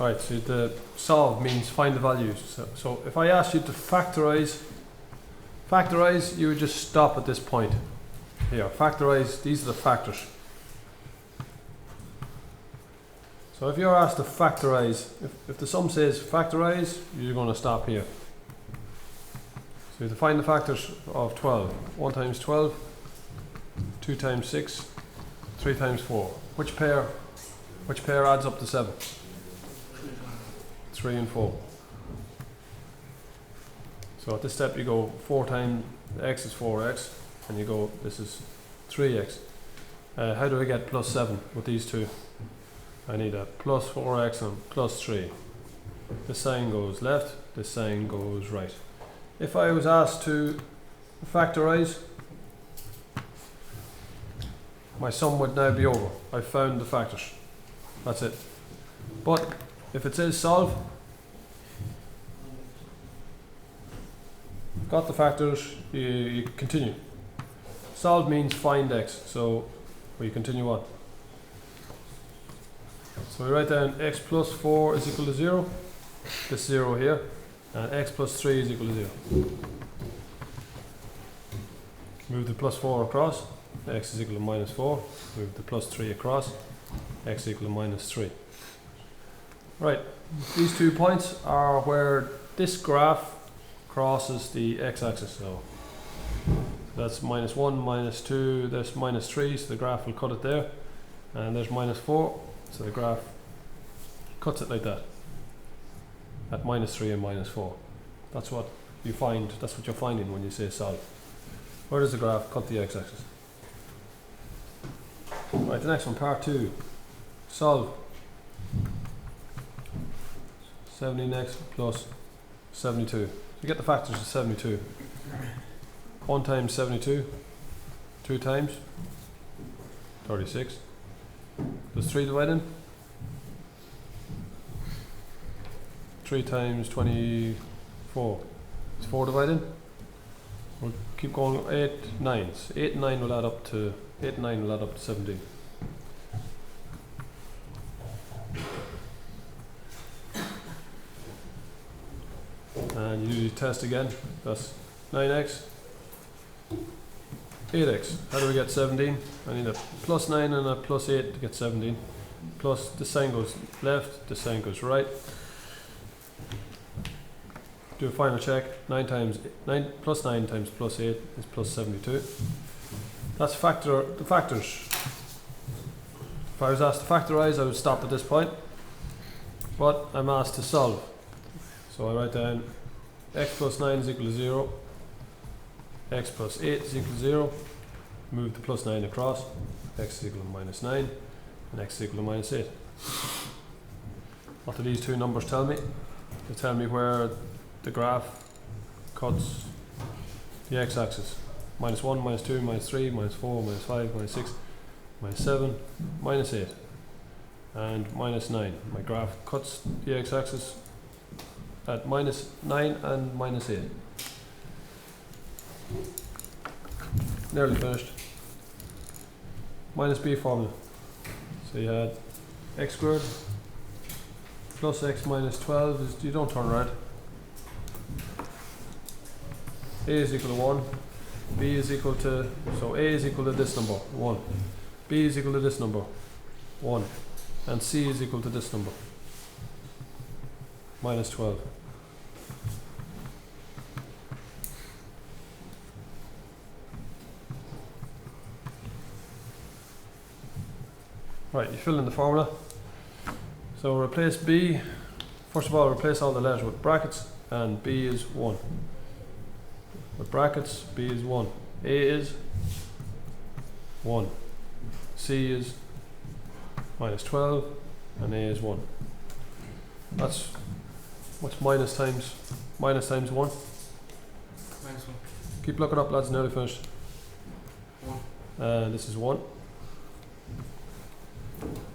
Alright, so the solve means find the values. So if I asked you to factorize, you would just stop at this point. Here, factorize, these are the factors. So if you're asked to factorize, if the sum says factorize, you're going to stop here. So you have to find the factors of 12. 1 times 12, 2 times 6, 3 times 4. Which pair adds up to 7? 3 and 4. So at this step you go 4 times x is 4x, and you go, this is 3x. How do I get plus 7 with these two? I need a plus 4x and plus 3. This sign goes left, this sign goes right. If I was asked to factorize, my sum would now be over. I found the factors. That's it. But if it says solve, got the factors, you continue. Solve means find x, so we continue on. So we write down x plus 4 is equal to 0, this 0 here, and x plus 3 is equal to 0. Move the plus 4 across, x is equal to minus 4, move the plus 3 across, x is equal to minus 3. Right, these 2 points are where this graph crosses the x-axis. So that's minus 1, minus 2, there's minus 3, so the graph will cut it there, and there's minus 4, so the graph cuts it like that, at minus 3 and minus 4. That's what you find, that's what you're finding when you say solve. Where does the graph cut the x-axis? Right, the next one, part 2. Solve. 17x plus 72. You get the factors of 72. 1 times 72, 2 times 36. Does 3 divide in? 3 times 24. Is 4 divided? We'll keep going. 8 nines. 8 and 9 will add up to 17. And you do the test again. That's 9x, 8x. How do we get 17? I need a plus 9 and a plus 8 to get 17. Plus, this sign goes left, this sign goes right. Do a final check. 9 plus 9 times plus 8 is plus 72. That's the factors. If I was asked to factorize, I would stop at this point. But I'm asked to solve. So I write down x plus 9 is equal to 0, x plus 8 is equal to 0, move the plus 9 across, x is equal to minus 9, and x is equal to minus 8. What do these two numbers tell me? They tell me where the graph cuts the x-axis. Minus 1, minus 2, minus 3, minus 4, minus 5, minus 6, minus 7, minus 8, and minus 9. My graph cuts the x-axis at minus 9 and minus 8. Nearly finished. Minus b formula. So you had x squared plus x minus 12 is, you don't turn around. A is equal to 1, b is equal to, so a is equal to this number, 1, b is equal to this number, 1, and c is equal to this number, minus 12. Right, you fill in the formula. So replace b, first of all replace all the letters with brackets, and b is 1. With brackets, b is 1. A is 1. C is minus 12, and A is 1. That's, what's minus times 1? Minus 1. Keep looking up, lads, nearly finished. 1. And this is 1.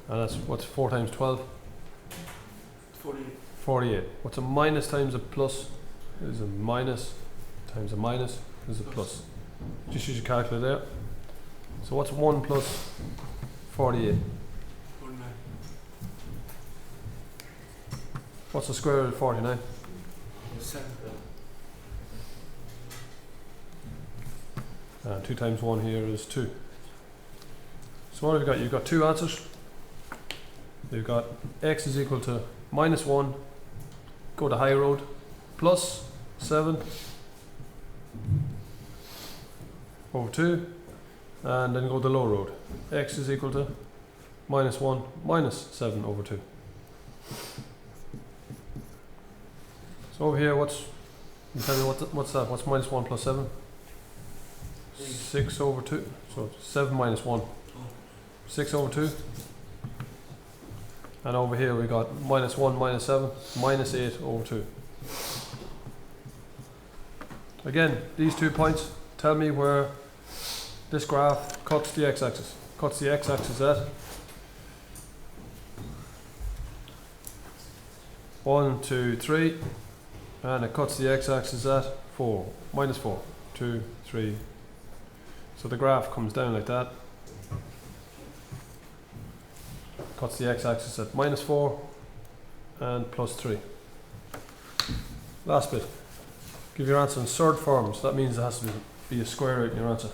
And that's, what's 4 times 12? 48. 48. What's a minus times a plus? Is a minus times a minus is a plus. Just use your calculator there. So what's 1 plus 48? 49. What's the square root of 49? 7. 2 times 1 here is 2. So what have you got? You've got two answers. You've got x is equal to minus 1, go the high road, plus 7 over 2, and then go the low road. X is equal to minus 1 minus 7 over 2. So over here, you tell me what's that? What's minus 1 plus 7? 6 over 2. So 7 minus 1. 6 over 2. And over here we got minus 1 minus 7 minus 8 over 2. Again, these 2 points tell me where this graph cuts the x-axis. Cuts the x-axis at 1, 2, 3, and it cuts the x-axis at 4, minus 4, 2, 3. So the graph comes down like that. Cuts the x-axis at minus 4 and plus 3. Last bit. Give your answer in third form, so that means there has to be a square root in your answer.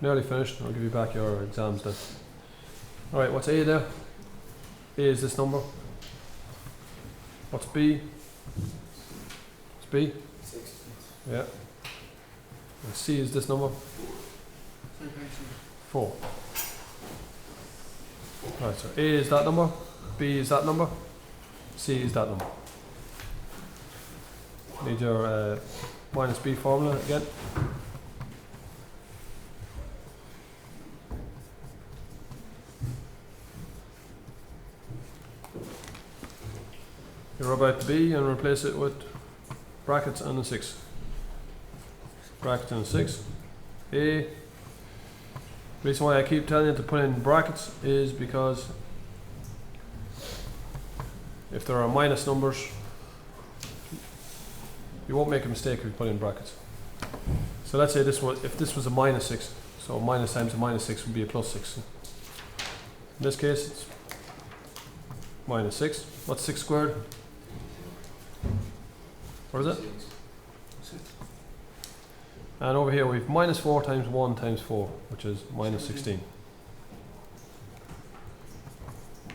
Nearly finished. I'll give you back your exams then. Alright, what's A there? A is this number. What's B? What's B? 6. Yeah. And C is this number. 4. Right, so A is that number, B is that number, C is that number. Need your minus B formula again. You rub out the B and replace it with brackets and a 6. Brackets and a 6. A. The reason why I keep telling you to put in brackets is because if there are minus numbers, you won't make a mistake if you put in brackets. So let's say if this was a minus 6, so minus times a minus 6 would be a plus 6. In this case, it's minus 6. What's 6 squared? What is it? 6. And over here we have minus 4 times 1 times 4, which is minus 16.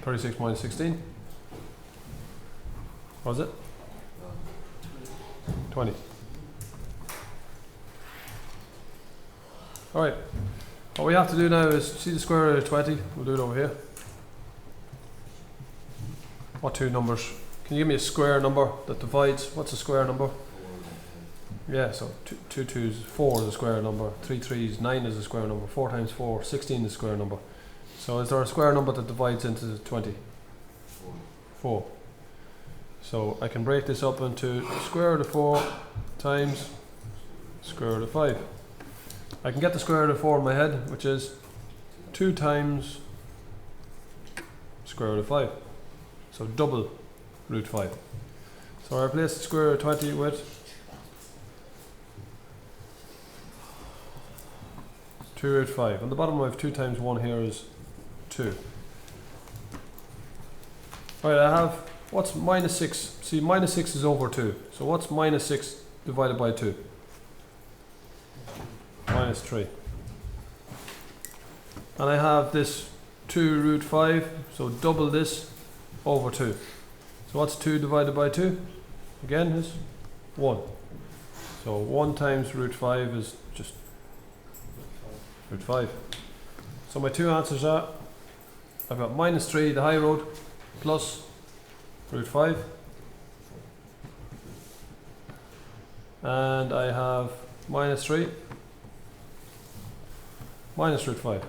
36 minus 16. What was it? 20. Alright, what we have to do now is see the square root of 20. We'll do it over here. What two numbers? Can you give me a square number that divides? What's a square number? Yeah, so 2 2's 4 is a square number, 3 3's 9 is a square number, 4 times 4, 16 is a square number. So is there a square number that divides into 20? 4. So I can break this up into square root of 4 times square root of 5. I can get the square root of 4 in my head, which is 2 times square root of 5. So double root 5. So I replace the square root of 20 with 2 root 5. On the bottom I have 2 times 1 here is 2. Alright, I have, what's minus 6? See, minus 6 is over 2. So what's minus 6 divided by 2? Minus 3. And I have this 2 root 5, so double this over 2. So what's 2 divided by 2? Again is 1. So 1 times root 5 is just root 5. So my two answers are, I've got minus 3, the high road, plus root 5. And I have minus 3, minus root 5.